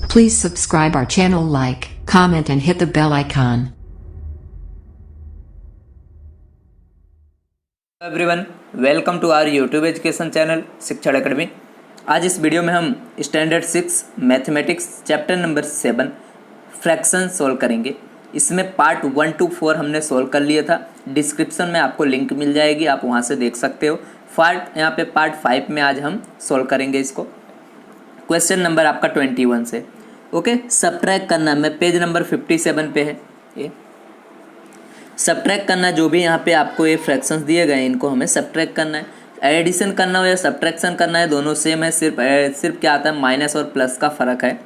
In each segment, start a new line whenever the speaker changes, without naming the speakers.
Please subscribe our channel, like, comment and hit the bell icon.
Everyone, welcome to our YouTube education channel Shikshan academy. आज इस वीडियो में हम standard 6 mathematics chapter number 7 fraction solve करेंगे। इसमें part 1 to 4 हमने solve कर लिया था। डिस्क्रिप्शन में आपको लिंक मिल जाएगी, आप वहां से देख सकते हो। यहाँ पे पार्ट 5 में आज हम सोल्व करेंगे इसको। क्वेश्चन नंबर आपका 21 से ओके। सब्ट्रैक्ट करना में पेज नंबर 57 पे है। ये सब्ट्रैक्ट करना, जो भी यहाँ पे आपको ये फ्रैक्शंस दिए गए हैं इनको हमें सब्ट्रैक्ट करना है। एडिशन करना हो या सब्ट्रैक्शन करना है, दोनों सेम है। सिर्फ क्या आता है, माइनस और प्लस का फ़र्क है।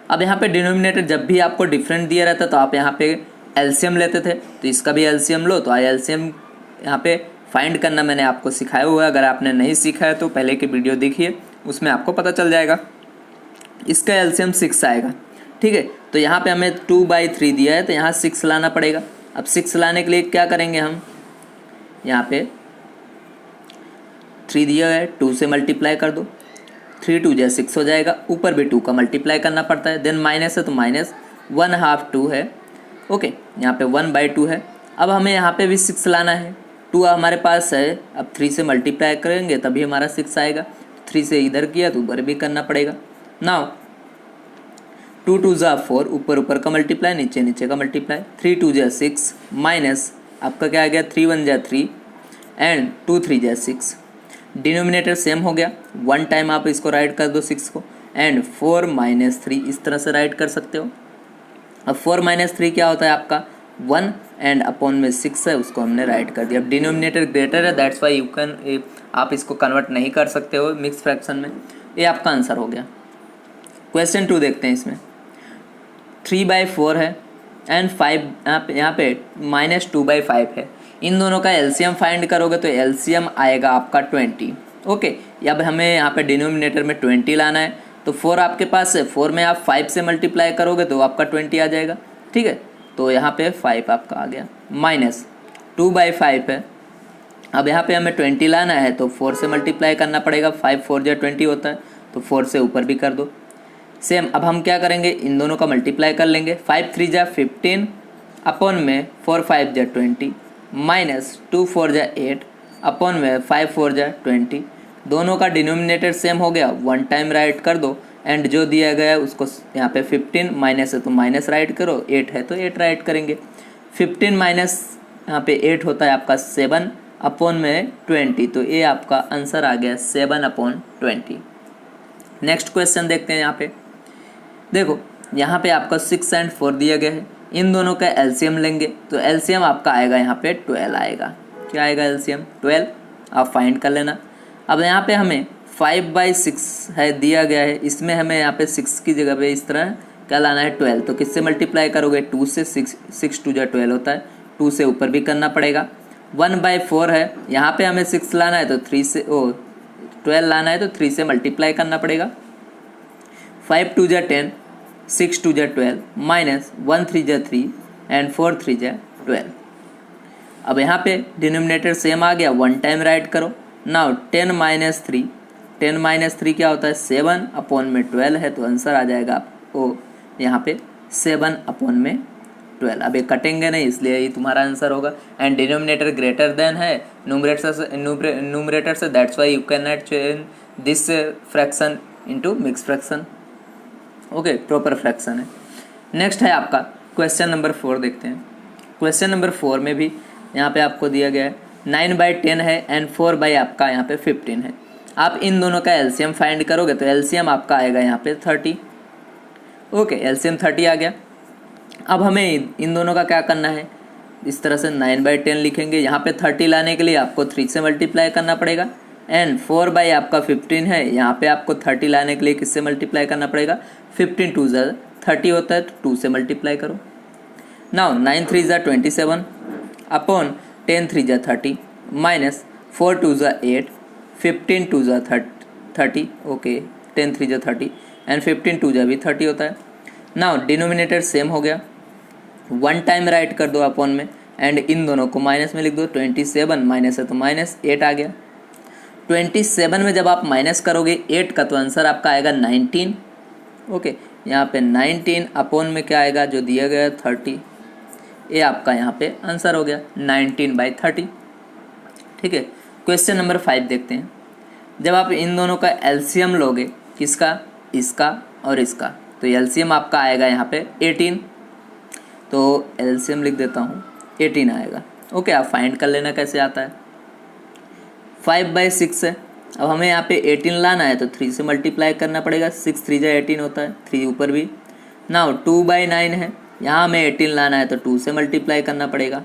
अब यहाँ पे डिनोमिनेटर जब भी आपको डिफरेंट दिया रहता तो आप यहाँ पे एलसीएम लेते थे, तो इसका भी एलसीएम लो। तो एलसीएम यहाँ पे फाइंड करना मैंने आपको सिखाया हुआ है। अगर आपने नहीं सीखा है तो पहले की वीडियो देखिए, उसमें आपको पता चल जाएगा। इसका एलसीएम 6 आएगा, ठीक है। तो यहाँ पे हमें 2/3 दिया है, तो यहाँ 6 लाना पड़ेगा। अब 6 लाने के लिए क्या करेंगे हम, यहाँ पे 3 दिया है, 2 से मल्टीप्लाई कर दो। 3 2 जा 6 हो जाएगा। ऊपर भी 2 का मल्टीप्लाई करना पड़ता है। देन माइनस है तो माइनस 1/2 2 है, ओके। यहाँ पे 1/2 है। अब हमें यहाँ पे भी 6 लाना है। 2 हमारे पास है, अब 3 से मल्टीप्लाई करेंगे तभी हमारा 6 आएगा। 3 से इधर किया तो ऊपर भी करना पड़ेगा। नाउ 2 2 जा 4, ऊपर का मल्टीप्लाई, नीचे का मल्टीप्लाई। 3 2 जा 6 माइनस आपका क्या आ गया, 3 1 जा 3 एंड 2 3 जा 6। डिनोमिनेटर सेम हो गया। 1 टाइम आप इसको राइट कर दो 6 को, एंड 4 - 3 इस तरह से राइट कर सकते हो। अब 4 - 3 क्या होता है आपका 1 एंड अपॉन में 6 है, उसको हमने राइट कर दिया। अब डिनोमिनेटर ग्रेटर है, दैट्स वाई यू कैन, आप इसको कन्वर्ट नहीं कर सकते हो मिक्स फ्रैक्शन में। ये आपका आंसर हो गया। क्वेश्चन 2 देखते हैं। इसमें 3/4 है एंड 5 यहाँ पे -2/5 है। इन दोनों का एलसीएम फाइंड करोगे तो एलसीएम आएगा आपका 20, ओके। अब हमें यहाँ पे डिनोमिनेटर में 20 लाना है, तो 4 आपके पास है। 4 में आप 5 से मल्टीप्लाई करोगे तो आपका 20 आ जाएगा, ठीक है। तो यहाँ पे 5 आपका आ गया। माइनस 2/5 है। अब यहाँ पे हमें 20 लाना है, तो 4 से मल्टीप्लाई करना पड़ेगा। 5 4 जा 20 होता है, तो 4 से ऊपर भी कर दो। सेम अब हम क्या करेंगे, इन दोनों का मल्टीप्लाई कर लेंगे। 5 3 जा 15 अपॉन में 4 5 जा 20 माइनस 2 4 जा 8 अपॉन में 5 4 जा 20। दोनों का डिनोमिनेटर सेम हो गया। 1 टाइम राइट कर दो, एंड जो दिया गया है उसको यहाँ पे 15 माइनस है तो माइनस राइट करो, 8 है तो 8 राइट करेंगे। 15 माइनस यहाँ पे 8 होता है आपका 7 अपॉन में 20, तो ये आपका आंसर आ गया 7/20। नेक्स्ट क्वेश्चन देखते हैं। यहाँ पे देखो, यहाँ पे आपका 6 एंड 4 दिया गया है। इन दोनों का एलसीएम लेंगे तो एलसीएम आपका आएगा यहाँ पे 12 आएगा। क्या आएगा एलसीएम 12, आप फाइंड कर लेना। अब यहाँ पे हमें 5/6 है दिया गया है, इसमें हमें यहाँ पे 6 की जगह पे इस तरह क्या लाना है 12। तो किससे मल्टीप्लाई करोगे, 2 से। 6 2 जा 12 होता है, 2 से ऊपर भी करना पड़ेगा। 1/4 है, यहाँ पे हमें 6 लाना है तो 3 से 12 लाना है तो 3 से मल्टीप्लाई करना पड़ेगा। 5 2 जा 10 6 2 जा 12 माइनस 1 3 जा 3 एंड 4 3 जा 12। अब यहाँ पे डिनोमिनेटर सेम आ गया। 1 टाइम राइट करो। नाउ 10 - 3 क्या होता है 7 अपॉन में 12 है, तो आंसर आ जाएगा आपको यहाँ पे 7/12। अब ये कटेंगे नहीं, इसलिए ये तुम्हारा आंसर होगा। एंड डिनोमिनेटर ग्रेटर देन है न्यूमरेटर से, that's why you can not change this fraction into mix fraction, okay. Proper fraction है। नेक्स्ट है आपका क्वेश्चन नंबर 4 देखते हैं। क्वेश्चन नंबर 4 में भी यहाँ पे आपको दिया गया है 9/10 है एंड 4 आपका यहाँ पे 15 है। आप इन दोनों का एलसीएम फाइंड करोगे तो एलसीएम आपका आएगा यहाँ पे 30, ओके। एलसीएम 30 आ गया। अब हमें इन दोनों का क्या करना है, इस तरह से 9/10 लिखेंगे। यहाँ पे 30 लाने के लिए आपको 3 से मल्टीप्लाई करना पड़ेगा, एंड 4 आपका 15 है। यहाँ पे आपको 30 लाने के लिए किससे मल्टीप्लाई करना पड़ेगा, 15 2 जा 30 होता है तो 2 से मल्टीप्लाई करो। नाउ 9 3 जा 27 अपॉन 10 3 जा 30 माइनस 4 2 जा 8 15 2 जा 30, ओके। 10 3 जा 30 एंड 15 2 जा भी 30 होता है। नाउ डिनोमिनेटर सेम हो गया। 1 टाइम राइट कर दो अपॉन में, एंड इन दोनों को माइनस में लिख दो। 27 माइनस है तो माइनस 8 आ गया। 27 में जब आप माइनस करोगे 8 का तो आंसर आपका आएगा 19, ओके। यहाँ पे 19 अपॉन में क्या आएगा जो दिया गया है 30। ये आपका यहाँ पे आंसर हो गया 19/30। ठीक है, क्वेश्चन नंबर 5 देखते हैं। जब आप इन दोनों का एलसीएम लोगे, किसका, इसका और इसका, तो एलसीएम आपका आएगा यहाँ पे 18। तो एलसीएम लिख देता हूँ 18 आएगा। ओके, आप फाइंड कर लेना कैसे आता है। 5/6 है। अब हमें यहाँ पे 18 लाना है तो 3 से मल्टीप्लाई करना पड़ेगा। 6 3 जा 18 होता है, 3 ऊपर भी। नाउ 2/9 है, यहाँ हमें 18 लाना है तो 2 से मल्टीप्लाई करना पड़ेगा।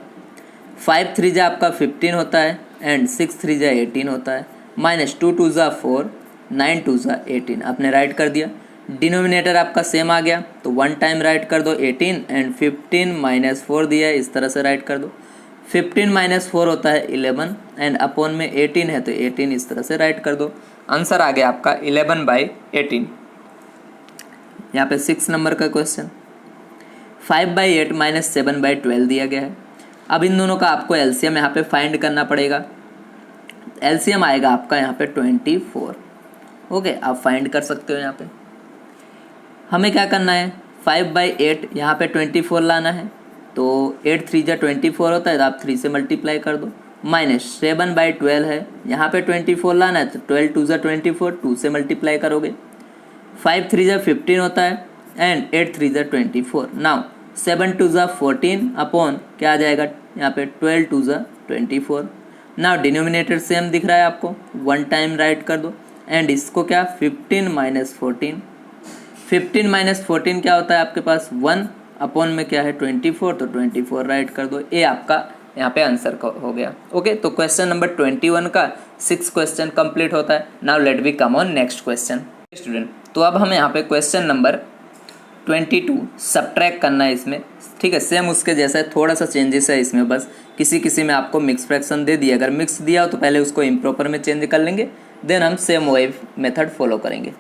5 3 जा आपका 15 होता है एंड 6 3 जा 18 होता है। -2 2 जा 4, 9 2 जा 18 आपने राइट कर दिया। डिनोमिनेटर आपका सेम आ गया तो 1 टाइम राइट कर दो 18 एंड 15 -4 दिया है, इस तरह से राइट कर दो। 15 - 4 होता है 11 एंड अपॉन में 18 है तो 18 इस तरह से राइट कर दो। आंसर आ गया आपका 11/18। यहाँ पे 6 नंबर का क्वेश्चन। 5/8 - 7/12 दिया गया है। अब इन दोनों का आपको एलसीएम यहाँ पे फाइंड करना पड़ेगा। एलसीएम आएगा आपका यहाँ पे 24। ओके, आप फाइंड कर सकते हो। यहाँ पे हमें क्या करना है, 5/8 यहाँ पे 24 लाना है तो 8 3 जा 24 होता है तो आप 3 से मल्टीप्लाई कर दो। -7/12 है, यहाँ पे 24 लाना है तो 12 2 जा 24, 2 से मल्टीप्लाई करोगे। 5 3 जा 15 होता है एंड 8 3 जा 24। नाउ 7 2 जा 14 अपॉन क्या आ जाएगा यहाँ पे 12 2 जा 24। नाउ डिनोमिनेटर सेम दिख रहा है आपको, 1 टाइम राइट कर दो एंड इसको क्या 15 - 14। 15 - 14 क्या होता है आपके पास 1 अपॉन में क्या है 24, तो 24 राइट कर दो। ये आपका यहाँ पे आंसर हो गया। ओके, तो क्वेश्चन नंबर 21 का 6 क्वेश्चन कंप्लीट होता है। Now let we come on next question student. तो अब हमें यहाँ पे क्वेश्चन नंबर 22 सब्ट्रैक्ट करना है इसमें। ठीक है, सेम उसके जैसा है, थोड़ा सा चेंजेस है इसमें, बस किसी में आपको मिक्स फ्रैक्शन दे दिया। अगर मिक्स दिया हो तो पहले उसको इम्प्रॉपर में चेंज कर लेंगे, देन हम सेम वही मेथड फॉलो करेंगे।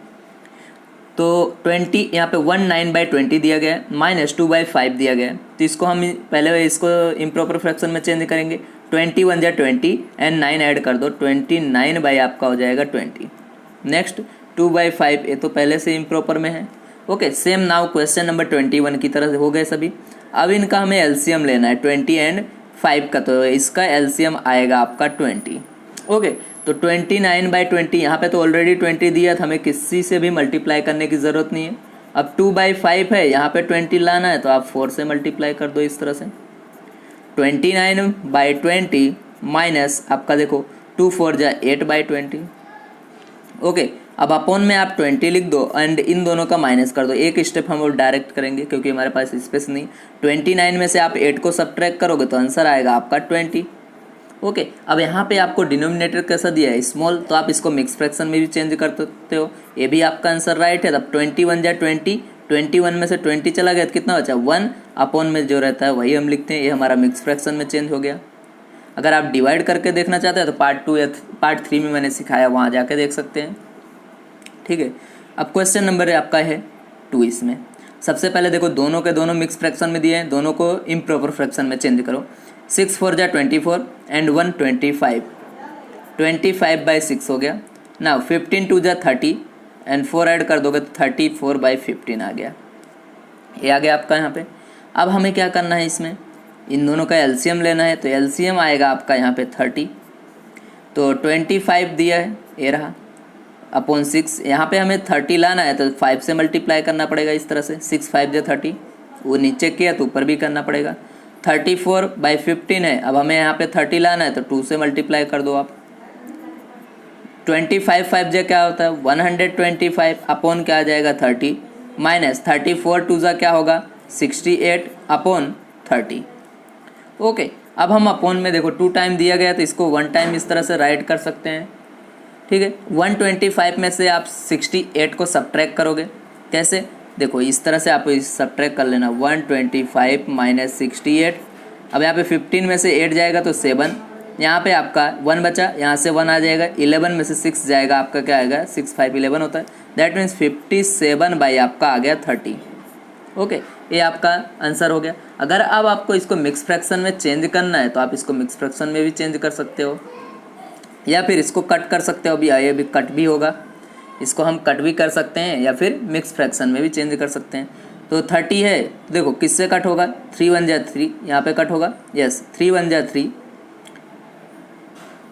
तो 20 यहाँ पे 19/20 दिया गया है, -2/5 दिया गया है, तो इसको हम पहले इसको इम्प्रॉपर फ्रैक्शन में चेंज करेंगे। 21 जा 20 एंड 9 ऐड कर दो, 29 आपका हो जाएगा 20। नेक्स्ट 2/5, ये तो पहले से इम्प्रॉपर में है। Okay, same now question number 21 की तरह हो गए सभी। अब इनका हमें एलसीएम लेना है 20 एंड 5 का, तो इसका एलसीएम आएगा आपका 20। ओके, तो 29/20 यहाँ पे तो ऑलरेडी 20 दिया था, हमें किसी से भी मल्टीप्लाई करने की ज़रूरत नहीं है। अब 2/5 है, यहाँ पे 20 लाना है तो आप 4 से मल्टीप्लाई कर दो इस तरह से। 29/20 माइनस आपका देखो 2 4 जा 8/20। ओके, अब अपॉन में आप 20 लिख दो एंड इन दोनों का माइनस कर दो। एक स्टेप हम डायरेक्ट करेंगे क्योंकि हमारे पास स्पेस नहीं। 29 में से आप 8 को सब्ट्रैक्ट करोगे तो आंसर आएगा आपका 20। ओके, अब यहाँ पे आपको डिनोमिनेटर कैसा दिया है स्मॉल, तो आप इसको मिक्स फ्रैक्शन में भी चेंज कर सकते हो। ये भी आपका आंसर राइट है। तब 21 जा 20, 21 में से 20 चला गया तो कितना बचा 1 अपॉन में जो रहता है वही हम लिखते हैं। ये हमारा मिक्स फ्रैक्शन में चेंज हो गया। अगर आप डिवाइड करके देखना चाहते हैं तो पार्ट 2 या पार्ट 3 में मैंने सिखाया, वहाँ जाके देख सकते हैं। ठीक है, अब क्वेश्चन नंबर आपका है 2। इसमें सबसे पहले देखो दोनों के दोनों मिक्स फ्रैक्शन में दिए हैं, दोनों को इम्प्रॉपर फ्रैक्शन में चेंज करो। 6 4 जा 24 एंड 1 25, 25/6 हो गया। नाउ 15 2 जा 30 एंड 4 ऐड कर दोगे तो 34/15 आ गया। ये आ गया आपका यहाँ पे। अब हमें क्या करना है, इसमें इन दोनों का एलसीएम लेना है, तो एलसीएम आएगा आपका यहाँ पे 30। तो 25 दिया है, ये रहा अपॉन 6। यहाँ पे हमें 30 लाना है तो 5 से मल्टीप्लाई करना पड़ेगा इस तरह से। 6 5 जा 30, वो नीचे किया तो ऊपर भी करना पड़ेगा। 34/15 है, अब हमें यहाँ पे 30 लाना है तो 2 से मल्टीप्लाई कर दो आप। 25 5 जा क्या होता है 125 अपॉन क्या आ जाएगा 30 माइनस 34 2 जा क्या होगा 68 अपॉन 30। ओके, अब हम अपॉन में देखो 2 टाइम दिया गया तो इसको 1 टाइम इस तरह से राइट कर सकते हैं। ठीक है, 125 में से आप 68 को सब्ट्रैक्ट करोगे। कैसे, देखो इस तरह से आप सब्ट्रैक्ट कर लेना। 125 माइनस 68, अब यहाँ पे 15 में से 8 जाएगा तो 7, यहाँ पे आपका 1 बचा, यहाँ से 1 आ जाएगा। 11 में से 6 जाएगा, आपका क्या आएगा 6 5 11 होता है। दैट मीन्स 57 आपका आ गया 30। ओके, ये आपका आंसर हो गया। अगर अब आपको इसको मिक्स फ्रैक्शन में चेंज करना है तो आप इसको मिक्स फ्रैक्शन में भी चेंज कर सकते हो या फिर इसको कट कर सकते हो। अभी ये भी कट भी होगा। इसको हम कट भी कर सकते हैं या फिर मिक्स फ्रैक्शन में भी चेंज कर सकते हैं। तो 30 है, देखो किससे कट होगा, 3 1 जा 3, यहाँ पे कट होगा, यस 3 1 जा 3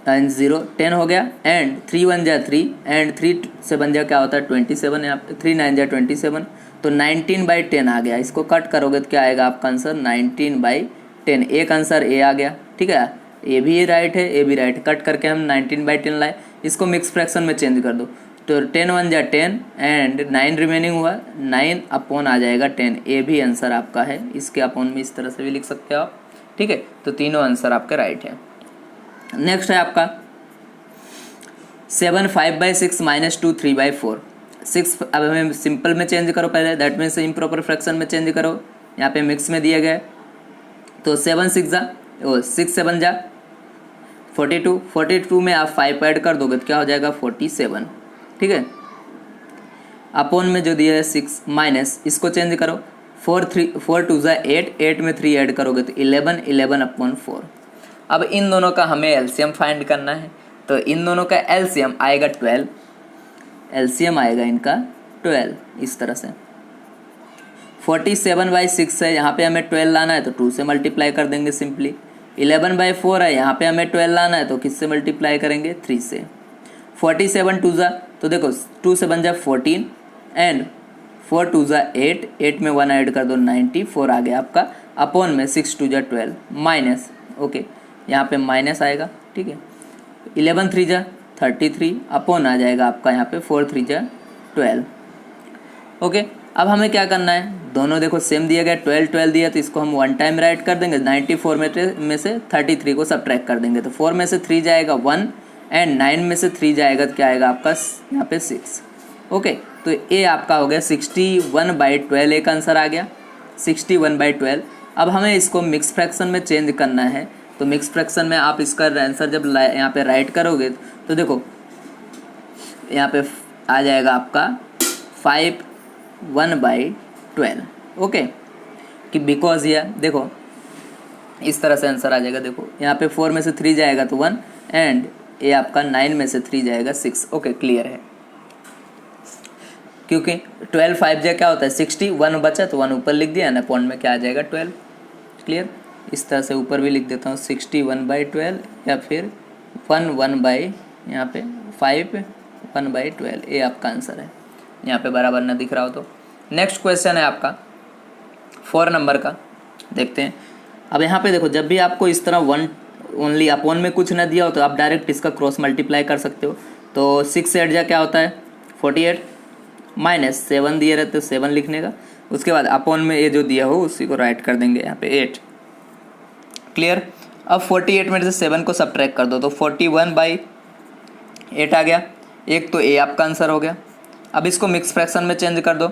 एंड 0 10 हो गया, एंड 3 1 जा 3 एंड 3 से बन जा क्या होता है 27, यहाँ पे 3 9 जा 27, तो 19/10 आ गया। इसको कट करोगे तो क्या आएगा आपका आंसर 19/10। एक आंसर ए आ गया, ठीक है, ए भी राइट है, ए भी राइट, कट करके हम 19/10 लाए। इसको मिक्स फ्रैक्शन में चेंज कर दो, तो 10 1 जा 10 एंड 9 रिमेनिंग हुआ, 9 अपॉन आ जाएगा 10, ए भी आंसर आपका है। इसके अपॉन में इस तरह से भी लिख सकते हो आप, ठीक है। तो तीनों आंसर आपके राइट है। नेक्स्ट है आपका 7 5/6 -2 3/4। 6 अब हमें सिंपल में चेंज करो पहले, दैट मीन्स इम्प्रॉपर फ्रैक्शन में चेंज करो, यहाँ पे मिक्स में दिया गया है। तो 7 6 जा 6 7 जा 42, 42 में आप 5 ऐड कर दोगे तो क्या हो जाएगा 47, ठीक है। अपॉन में जो दिया है 6 माइनस, इसको चेंज करो, 4 2 जा 8, 8 में 3 ऐड करोगे तो 11, 11/4। अब इन दोनों का हमें एलसीएम फाइंड करना है, तो इन दोनों का एलसीएम आएगा 12, एलसीएम आएगा इनका 12 इस तरह से। 47/6 है, यहाँ पे हमें 12 लाना है तो 2 से मल्टीप्लाई कर देंगे सिंपली। 11/4 है, यहाँ पे हमें 12 लाना है तो किससे मल्टीप्लाई करेंगे 3 से। 47 2 जा, तो देखो 2 से बन जा 14 एंड 4 2 जा 8, 8 में 1 ऐड कर दो 94 आ गया आपका, अपॉन में 6 2 जा 12 माइनस, ओके यहाँ पे माइनस आएगा, ठीक है। 11 3 जा 33 अपॉन आ जाएगा आपका यहाँ पे 4 3 जा 12, ओके। अब हमें क्या करना है, दोनों देखो सेम दिया गया, 12 12 दिया तो इसको हम 1 टाइम राइट कर देंगे, 94 में से 33 को सब्ट्रैक्ट कर देंगे, तो 4 में से 3 जाएगा 1 एंड 9 में से 3 जाएगा तो क्या आएगा आपका यहाँ पे 6, ओके। तो ये आपका हो गया 61/12, एक आंसर आ गया 61/12। अब हमें इसको मिक्स फ्रैक्शन में चेंज करना है, तो मिक्स फ्रैक्शन में आप इसका आंसर जब यहाँ पे राइट करोगे तो देखो यहाँ पे आ जाएगा आपका 5/1/12, ओके। कि बिकॉज ये देखो इस तरह से आंसर आ जाएगा, देखो यहाँ पे 4 में से 3 जाएगा तो 1 एंड ये आपका 9 में से 3 जाएगा 6, ओके क्लियर है। क्योंकि 12 5 जा क्या होता है 60, 1 बचा तो 1 ऊपर लिख दिया ना, पॉइंट में क्या आ जाएगा 12, क्लियर। इस तरह से ऊपर भी लिख देता हूँ 61/12 या फिर 1 यहाँ पे 5/1/12, ये आपका आंसर है। यहाँ पे बराबर ना दिख रहा हो तो नेक्स्ट क्वेश्चन है आपका 4 नंबर का, देखते हैं। अब यहाँ पे देखो जब भी आपको इस तरह 1 ओनली अपॉन में कुछ ना दिया हो तो आप डायरेक्ट इसका क्रॉस मल्टीप्लाई कर सकते हो। तो 6 से 8 जा क्या होता है 48 माइनस 7 दिए रहते 7 लिखने का, उसके बाद अपॉन में ये जो दिया हो उसी को राइट कर देंगे यहाँ पे 8, क्लियर। अब 48 में से 7 को सब्ट्रैक्ट कर दो तो 41/8 आ गया, एक तो ए आपका आंसर हो गया। अब इसको मिक्स फ्रैक्शन में चेंज कर दो।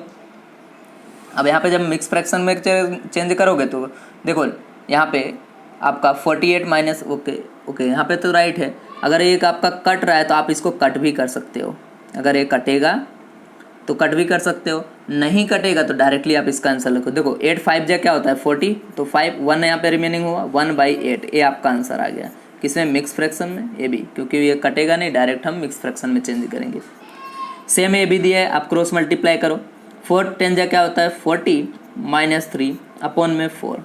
अब यहाँ पे जब मिक्स फ्रैक्शन में चेंज करोगे तो देखो यहाँ पे आपका 48 माइनस, ओके यहाँ पे तो राइट है। अगर एक आपका कट रहा है तो आप इसको कट भी कर सकते हो, अगर ये कटेगा तो कट भी कर सकते हो, नहीं कटेगा तो डायरेक्टली आप इसका आंसर लिखो। देखो 8 5 जा क्या होता है 40, तो 5 1 यहाँ पे रिमेनिंग हुआ 1/8, ये आपका आंसर आ गया। किसमें मिक्स फ्रैक्शन में, ये भी, क्योंकि ये कटेगा नहीं, डायरेक्ट हम मिक्स फ्रैक्शन में चेंज करेंगे। सेम ए भी दिया है, आप क्रॉस मल्टीप्लाई करो। 4 10 जा क्या होता है 40 माइनस 3 अपॉन में 4,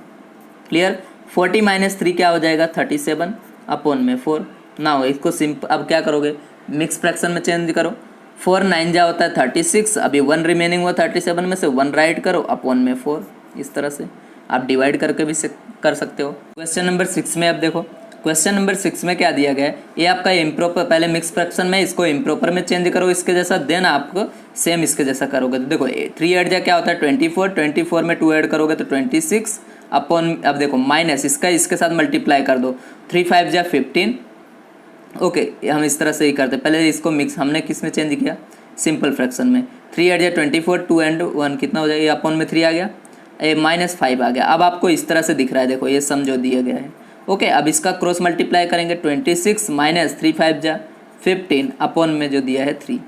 क्लियर। 40 माइनस 3 क्या हो जाएगा 37 अपॉन में 4 ना हो। इसको सिंपल अब क्या करोगे मिक्स फ्रैक्शन में चेंज करो। 4 9 जा होता है 36, अभी 1 रिमेनिंग हुआ 37 में से 1 राइट करो अपॉन में 4, इस तरह से आप डिवाइड करके भी कर सकते हो। क्वेश्चन नंबर 6 में अब देखो, क्वेश्चन नंबर 6 में क्या दिया गया है, ये आपका इम्प्रॉपर, पहले मिक्स फ्रैक्शन में इसको इम्प्रॉपर में चेंज करो इसके जैसा, देन आपको सेम इसके जैसा करोगे। तो देखो 3 ऐड जा क्या होता है 24, 24 में 2 ऐड करोगे तो 26 अपॉन, अब देखो माइनस इसका इसके साथ मल्टीप्लाई कर दो, 3 5 जा 15, ओके हम इस तरह से ही करते। पहले इसको मिक्स हमने किस में चेंज किया सिंपल फ्रैक्शन में। 3 ऐड जा 24, 2 एंड 1 कितना हो जाएगा, ये अपॉन में 3 आ गया, ये -5 आ गया। अब आपको इस तरह से दिख रहा है, देखो ये सम जो दिया गया है, ओके। अब इसका क्रॉस मल्टीप्लाई करेंगे 26 माइनस 3 5 जा 15 अपॉन में जो दिया है 3,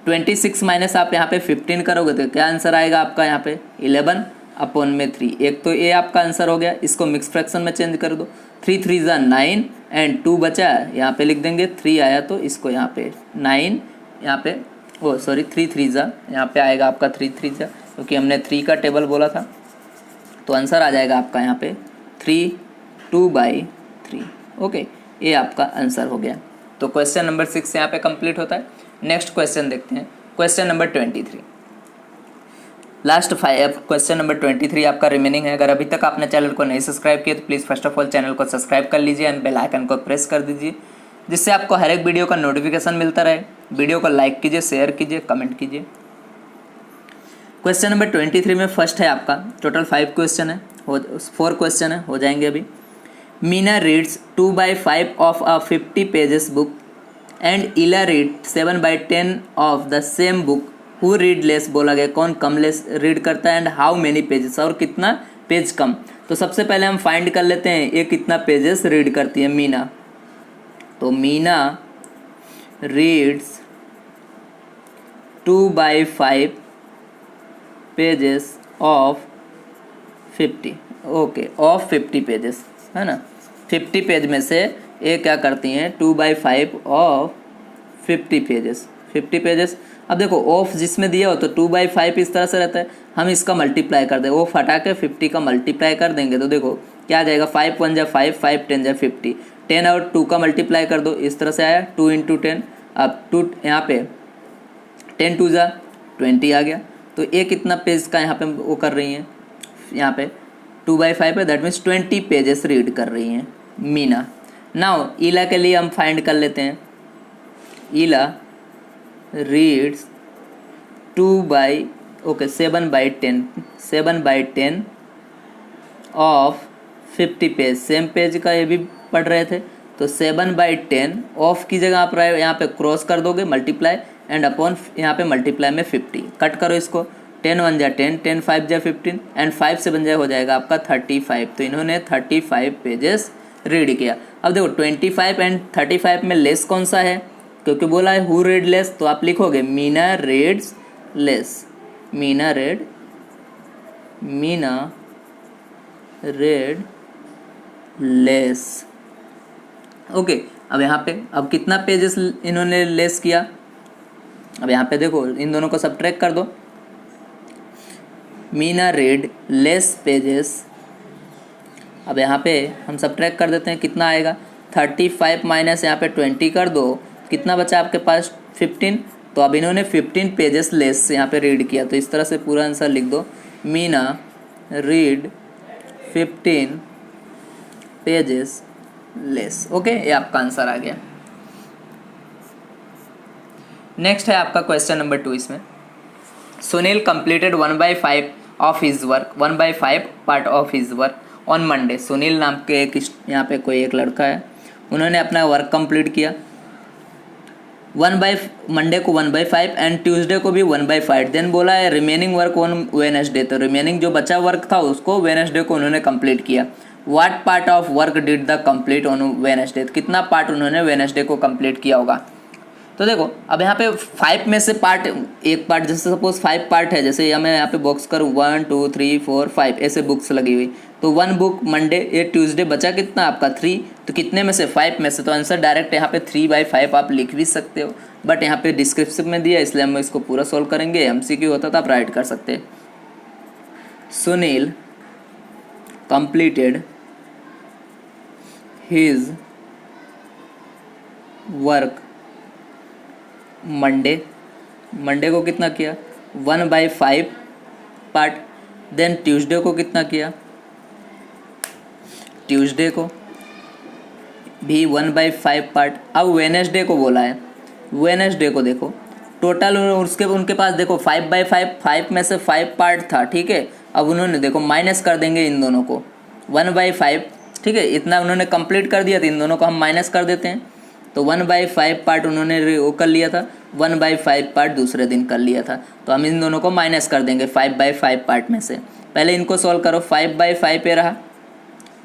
26 माइनस आप यहाँ पे 15 करोगे तो क्या आंसर आएगा आपका यहाँ पे 11 अपॉन में 3, एक तो ये आपका आंसर हो गया। इसको मिक्स फ्रैक्शन में चेंज कर दो, 3 3 जा 9 एंड 2 बचा, यहाँ पे लिख देंगे 3 आया तो इसको यहाँ पे 9 यहाँ पे ओ सॉरी 3 3 जा, यहाँ पे आएगा आपका 3 3 जा, क्योंकि हमने 3 का टेबल बोला था। तो आंसर आ जाएगा आपका यहाँ पे 3 2/3। ओके, ये आपका आंसर हो गया। तो क्वेश्चन नंबर 6 यहाँ पे कंप्लीट होता है। नेक्स्ट क्वेश्चन देखते हैं, question number 23। Last 5 question number 23 आपका रिमेनिंग है। अगर अभी तक आपने चैनल को नहीं सब्सक्राइब किया तो please first of all channel को सब्सक्राइब कर लीजिए एंड बेल आइकन को प्रेस कर दीजिए, जिससे आपको हर एक वीडियो का नोटिफिकेशन मिलता रहे। वीडियो को लाइक कीजिए, शेयर कीजिए, कमेंट कीजिए। क्वेश्चन नंबर 23 में फर्स्ट है आपका, टोटल 5 क्वेश्चन है, 4 क्वेश्चन है, हो जाएंगे अभी। Meena reads 2/5 of a 50 pages book and Ila read 7/10 of the same book. Who read less बोला गया, कौन कम लेस रीड करता है, एंड हाउ मेनी पेजेस, और कितना पेज कम। तो सबसे पहले हम फाइंड कर लेते हैं ये कितना पेजेस रीड करती है मीना। तो Meena reads 2/5 pages of 50। Okay, of 50 pages है ना, 50 पेज में से ये क्या करती हैं 2/5 ऑफ 50 पेजेस, 50 पेजेस। अब देखो ऑफ जिसमें दिया हो तो 2/5 इस तरह से रहता है, हम इसका मल्टीप्लाई कर दें, वो हटा के 50 का मल्टीप्लाई कर देंगे तो देखो क्या आ जाएगा, 5 1 जा 5, 5 10 जा 50, 10 और 2 का मल्टीप्लाई कर दो, इस तरह से आया 2 × 10। अब 2 यहाँ पे 10 2 जा 20 आ गया। तो ये कितना पेज का यहाँ पे वो कर रही हैं, यहाँ पे 2/5 है, दैट मीन्स 20 पेजेस रीड कर रही हैं मीना। नाउ ईला के लिए हम फाइंड कर लेते हैं। Ila reads 7/10 of 50 page, same page का ये भी पढ़ रहे थे। तो 7/10 ऑफ की जगह आप यहाँ पे क्रॉस कर दोगे मल्टीप्लाई, एंड अपॉन यहाँ पे मल्टीप्लाई में 50, कट करो इसको, 10 1 जा 10, 10 5 जा 15 एंड 5 7 जा हो जाएगा आपका 35। तो इन्होंने 35 पेजेस रीड किया। अब देखो 25 एंड 35 में लेस कौन सा है, क्योंकि बोला है हु रीड लेस, तो आप लिखोगे Meena reads less, Meena read less. Okay, अब यहाँ पे अब कितना पेजेस इन्होंने लेस किया, अब यहाँ पे देखो इन दोनों को सब्ट्रैक्ट कर दो। मीना रीड लेस पेजेस, अब यहाँ पे हम सब्ट्रैक्ट कर देते हैं, कितना आएगा 35 माइनस यहाँ पे 20 कर दो, कितना बचा आपके पास 15। तो अब इन्होंने 15 पेजेस लेस यहाँ पे रीड किया, तो इस तरह से पूरा आंसर लिख दो, Meena read 15 pages less. Okay, ये आपका आंसर आ गया। नेक्स्ट है आपका क्वेश्चन नंबर 2। इसमें Sunil completed 1/5 of his work, 1/5 part of his work on Monday. Sunil नाम के एक यहाँ पे कोई एक लड़का है, उन्होंने अपना वर्क कंप्लीट किया मंडे को 1/5 एंड ट्यूसडे को भी 1/5। देन बोला है रिमेनिंग वर्क ऑन वेडनेसडे, तो रिमेनिंग जो बचा वर्क था उसको वेडनेसडे को उन्होंने कंप्लीट किया। What part of work did the complete on Wednesday, कितना पार्ट उन्होंने वेडनेसडे को कंप्लीट किया होगा। तो देखो अब यहाँ पे 5 में से पार्ट, एक पार्ट जैसे सपोज 5 पार्ट है, जैसे मैं यहाँ पे बॉक्स करूँ 1 2 3 4 5 ऐसे बुक्स लगी हुई, तो 1 बुक मंडे, ये ट्यूसडे, बचा कितना आपका 3, तो कितने में से 5 में से, तो आंसर डायरेक्ट यहाँ पे 3/5 आप लिख भी सकते हो, बट यहाँ पे डिस्क्रिप्शन में दिया इसलिए हम इसको पूरा सॉल्व करेंगे। MCQ होता तो आप राइट कर सकते। Sunil completed his work Monday को कितना किया 1/5 पार्ट, देन ट्यूसडे को कितना किया, ट्यूसडे को भी 1/5 पार्ट। अब वेडनेसडे को बोला है, वेडनेसडे को देखो टोटल उनके पास देखो 5/5, 5 में से 5 पार्ट था, ठीक है। अब उन्होंने देखो माइनस कर देंगे इन दोनों को, 1/5, ठीक है, इतना उन्होंने कंप्लीट कर दिया, तो इन दोनों को हम माइनस कर देते हैं। तो 1/5 पार्ट उन्होंने वो कर लिया था, 1/5 पार्ट दूसरे दिन कर लिया था, तो हम इन दोनों को माइनस कर देंगे 5/5 पार्ट में से। पहले इनको सॉल्व करो, 5/5 पे रहा,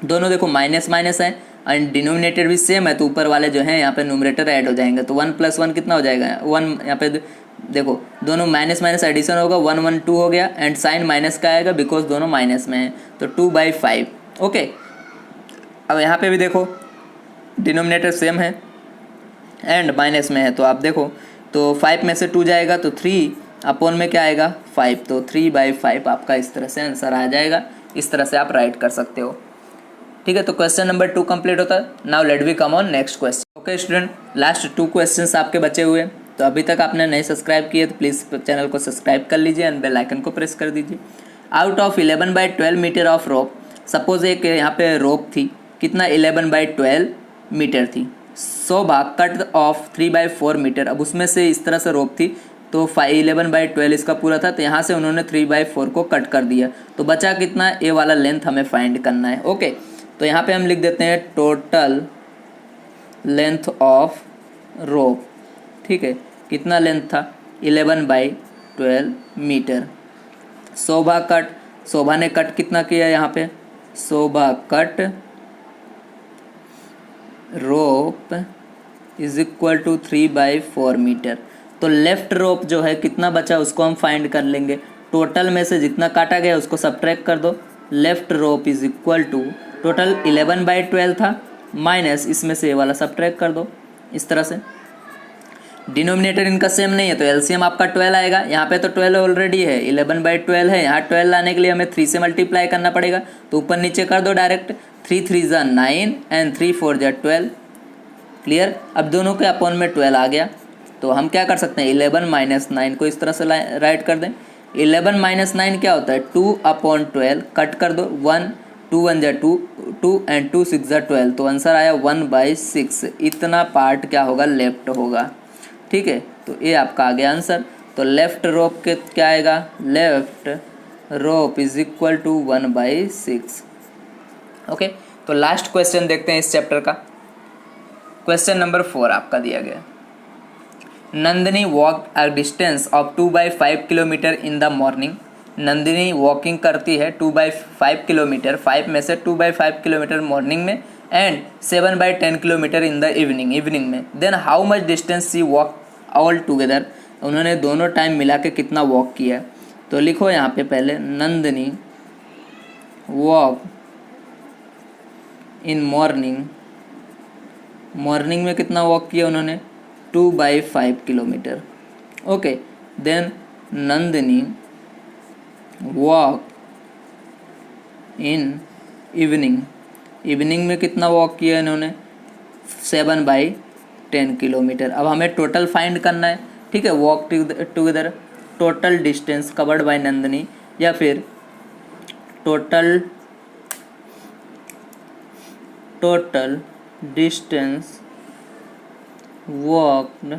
दोनों देखो माइनस माइनस है एंड डिनोमिनेटर भी सेम है, तो ऊपर वाले जो हैं यहाँ पे न्यूमरेटर ऐड हो जाएंगे, तो 1 + 1 कितना हो जाएगा 1, यहाँ पे देखो दोनों माइनस माइनस एडिशन होगा, 1 1 2 हो गया एंड साइन माइनस का आएगा बिकॉज दोनों माइनस में है, तो 2/5। ओके, अब यहाँ पे भी देखो डिनोमिनेटर सेम है एंड माइनस में है, तो आप देखो तो 5 में से 2 जाएगा तो 3 अपॉन में क्या आएगा 5, तो 3/5 आपका इस तरह से आंसर आ जाएगा। इस तरह से आप राइट कर सकते हो। ठीक है, तो क्वेश्चन नंबर 2 कंप्लीट होता है। Now let we come on next question. Okay student, last 2 questions आपके बचे हुए हैं। तो अभी तक आपने नहीं सब्सक्राइब किए तो प्लीज़ चैनल को सब्सक्राइब कर लीजिए एंड बेल आइकन को प्रेस कर दीजिए। Out of 11/12 metre of rope, suppose एक यहाँ पे रोप थी, कितना 11/12 मीटर थी। 100 भाग कट ऑफ 3/4 मीटर, अब उसमें से इस तरह से रोप थी तो 11/12 इसका पूरा था, तो यहाँ से उन्होंने 3/4 को कट कर दिया, तो बचा कितना, ये वाला लेंथ हमें फाइंड करना है। ओके, तो यहाँ पे हम लिख देते हैं टोटल लेंथ ऑफ रोप। ठीक है, कितना लेंथ था 11/12 मीटर। 100 भाग कट, शोभा ने कट कितना किया यहाँ पे, 100 भाग cut rope is equal to 3/4 metre. तो लेफ्ट रोप जो है कितना बचा उसको हम फाइंड कर लेंगे। टोटल में से जितना काटा गया उसको सब्ट्रैक्ट कर दो। Left rope is equal to, total 11/12 था, माइनस इसमें से ये वाला सब्ट्रैक्ट कर दो इस तरह से। डिनोमिनेटर इनका सेम नहीं है तो एलसीएम आपका 12 आएगा। यहाँ पे तो 12 ऑलरेडी है, 11/12 है, यहाँ 12 लाने के लिए हमें 3 से मल्टीप्लाई करना पड़ेगा, तो ऊपर नीचे कर दो डायरेक्ट। 3 3 ज़ा 9 एंड 3 4 ज़ा 12। क्लियर, अब दोनों के अपॉन में 12 आ गया, तो हम क्या कर सकते हैं 11 - 9 को इस तरह से राइट कर दें। 11 - 9 क्या होता है 2/12, कट कर दो 1, 2 1 ज़ा 2 एंड 2 6 ज़ा 12, तो आंसर आया 1/6। इतना पार्ट क्या होगा लेफ्ट होगा। ठीक है, तो ये आपका आ गया आंसर। तो लेफ्ट रोप के क्या आएगा, left rope is equal to 1/6। Okay, तो लास्ट क्वेश्चन देखते हैं इस चैप्टर का। क्वेश्चन नंबर 4 आपका दिया गया, Nandini walk a distance of 2/5 kilometre in the morning. Nandini walking करती है 2/5 किलोमीटर, 5 में से 2/5 किलोमीटर मॉर्निंग में and 7/10 kilometre in the evening में। Then how much distance she walk all together. उन्होंने दोनों टाइम मिला के कितना वॉक किया। तो लिखो यहाँ पे पहले, Nandini walk in morning, morning में कितना वॉक किया उन्होंने 2/5 kilometre. Okay, then Nandini walk in evening, evening में कितना वॉक किया इन्होंने 7/10 किलोमीटर। अब हमें टोटल फाइंड करना है। ठीक है, walk together, total distance covered by Nandini, या फिर टोटल डिस्टेंस वॉक्ड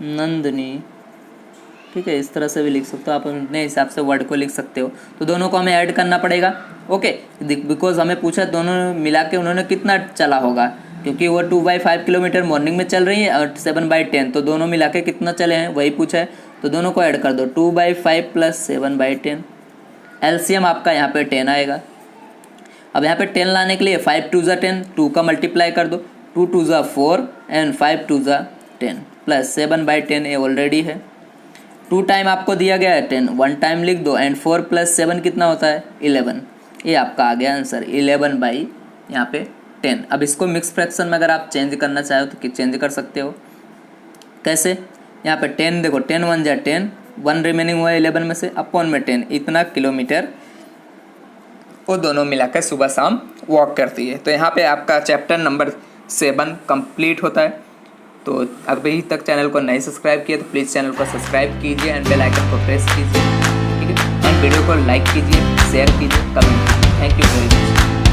नंदिनी। ठीक है, इस तरह से भी लिख सकते हो आप, अपने हिसाब से वर्ड को लिख सकते हो। तो दोनों को हमें ऐड करना पड़ेगा। ओके, बिकॉज हमें पूछा दोनों मिला के उन्होंने कितना चला होगा, क्योंकि वो 2/5 किलोमीटर मॉर्निंग में चल रही है और 7/10, तो दोनों मिला के कितना चले हैं वही पूछा है, तो दोनों को ऐड कर दो 2/5 + 7/10। एलसीएम आपका यहाँ पे 10 आएगा। अब यहाँ पे 10 लाने के लिए 5 2 ज़ा 10, 2 का मल्टीप्लाई कर दो, 2 2 ज़ा 4 एंड 5 2 ज़ा 10 प्लस 7/10 ये ऑलरेडी है। 2 टाइम आपको दिया गया है 10, 1 टाइम लिख दो एंड 4 + 7 कितना होता है 11। ये आपका आ गया आंसर 11 यहाँ पे 10। अब इसको मिक्स फ्रैक्शन में अगर आप चेंज करना चाहो तो चेंज कर सकते हो। कैसे, यहाँ पे 10 देखो, 10 1 ज़ा 10, 1 रिमेनिंग हुआ है 11 में से, अपॉन में 10, इतना किलोमीटर वो दोनों मिलाकर सुबह शाम वॉक करती है। तो यहाँ पे आपका चैप्टर नंबर 7 कंप्लीट होता है। तो अभी तक चैनल को नहीं सब्सक्राइब किया तो प्लीज़ चैनल को सब्सक्राइब कीजिए एंड बेल आइकन को प्रेस कीजिए। ठीक है, एंड वीडियो को लाइक कीजिए, शेयर कीजिए, कमेंट कीजिए। Thank you very much.